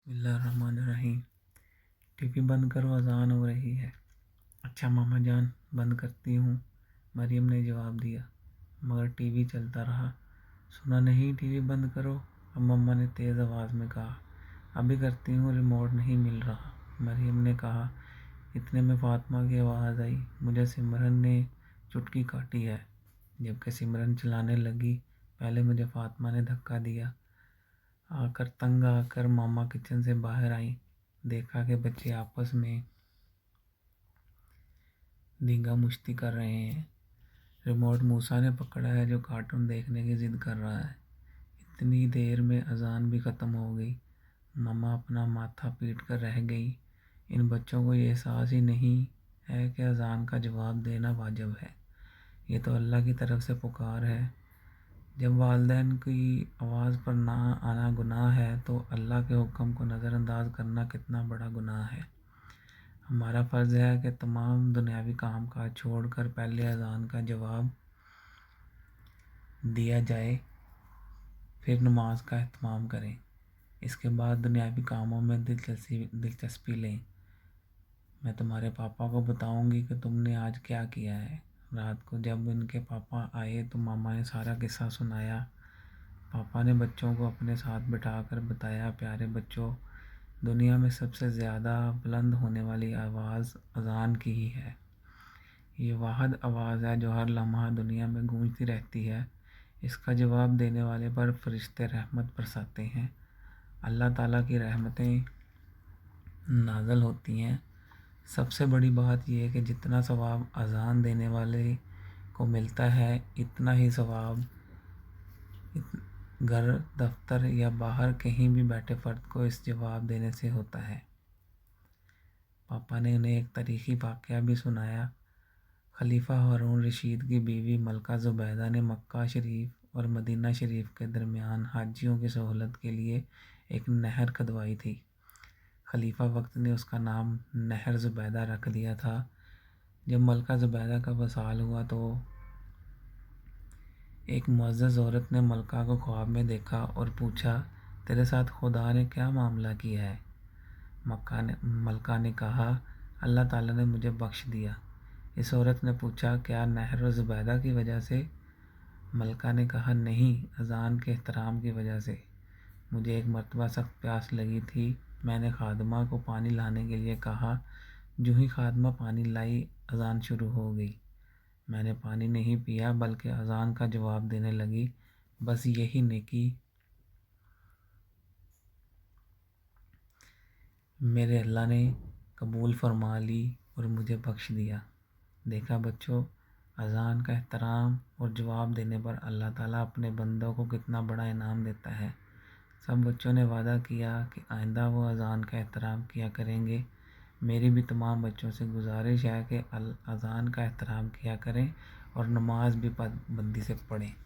بسم اللہ الرحمن الرحیم۔ ٹی وی بند کرو، اذان ہو رہی ہے۔ اچھا ماما جان، بند کرتی ہوں، مریم نے جواب دیا، مگر ٹی وی چلتا رہا۔ سنا نہیں؟ ٹی وی بند کرو، اب مما نے تیز آواز میں کہا۔ ابھی کرتی ہوں، ریموٹ نہیں مل رہا، مریم نے کہا۔ اتنے میں فاطمہ کی آواز آئی، مجھے سمرن نے چٹکی کاٹی ہے۔ جبکہ سمرن چلانے لگی، پہلے مجھے فاطمہ نے دھکا دیا۔ تنگ آ کر ماما کچن سے باہر آئیں، دیکھا کہ بچے آپس میں دینگا مشتی کر رہے ہیں۔ ریموٹ موسیٰ نے پکڑا ہے جو کارٹون دیکھنے کی ضد کر رہا ہے۔ اتنی دیر میں اذان بھی ختم ہو گئی۔ ماما اپنا ماتھا پیٹ کر رہ گئی۔ ان بچوں کو یہ احساس ہی نہیں ہے کہ اذان کا جواب دینا واجب ہے۔ یہ تو اللہ کی طرف سے پکار ہے۔ جب والدین کی آواز پر نہ آنا گناہ ہے تو اللہ کے حکم کو نظر انداز کرنا کتنا بڑا گناہ ہے۔ ہمارا فرض ہے کہ تمام دنیاوی کام کاج چھوڑ کر پہلے اذان کا جواب دیا جائے، پھر نماز کا اہتمام کریں، اس کے بعد دنیاوی کاموں میں دلچسپی لیں۔ میں تمہارے پاپا کو بتاؤں گی کہ تم نے آج کیا کیا ہے۔ رات کو جب ان کے پاپا آئے تو ماما نے سارا قصہ سنایا۔ پاپا نے بچوں کو اپنے ساتھ بٹھا کر بتایا، پیارے بچوں، دنیا میں سب سے زیادہ بلند ہونے والی آواز اذان کی ہی ہے۔ یہ واحد آواز ہے جو ہر لمحہ دنیا میں گونجتی رہتی ہے۔ اس کا جواب دینے والے پر فرشتے رحمت برساتے ہیں، اللہ تعالیٰ کی رحمتیں نازل ہوتی ہیں۔ سب سے بڑی بات یہ ہے کہ جتنا ثواب اذان دینے والے کو ملتا ہے، اتنا ہی ثواب گھر، دفتر یا باہر کہیں بھی بیٹھے فرد کو اس جواب دینے سے ہوتا ہے۔ پاپا نے انہیں ایک تاریخی واقعہ بھی سنایا۔ خلیفہ ہارون رشید کی بیوی ملکہ زبیدہ نے مکہ شریف اور مدینہ شریف کے درمیان حاجیوں کی سہولت کے لیے ایک نہر کھدوائی تھی۔ خلیفہ وقت نے اس کا نام نہر زبیدہ رکھ دیا تھا۔ جب ملکہ زبیدہ کا وصال ہوا تو ایک معزز عورت نے ملکہ کو خواب میں دیکھا اور پوچھا، تیرے ساتھ خدا نے کیا معاملہ کیا ہے؟ ملکہ نے کہا، اللہ تعالیٰ نے مجھے بخش دیا۔ اس عورت نے پوچھا، کیا نہر زبیدہ کی وجہ سے؟ ملکہ نے کہا، نہیں، اذان کے احترام کی وجہ سے۔ مجھے ایک مرتبہ سخت پیاس لگی تھی، میں نے خادمہ کو پانی لانے کے لیے کہا، جو ہی خادمہ پانی لائی اذان شروع ہو گئی۔ میں نے پانی نہیں پیا بلکہ اذان کا جواب دینے لگی۔ بس یہی نیکی میرے اللہ نے قبول فرما لی اور مجھے بخش دیا۔ دیکھا بچوں، اذان کا احترام اور جواب دینے پر اللہ تعالیٰ اپنے بندوں کو کتنا بڑا انعام دیتا ہے۔ سب بچوں نے وعدہ کیا کہ آئندہ وہ اذان کا احترام کیا کریں گے۔ میری بھی تمام بچوں سے گزارش ہے کہ اذان کا احترام کیا کریں اور نماز بھی پابندی سے پڑھیں۔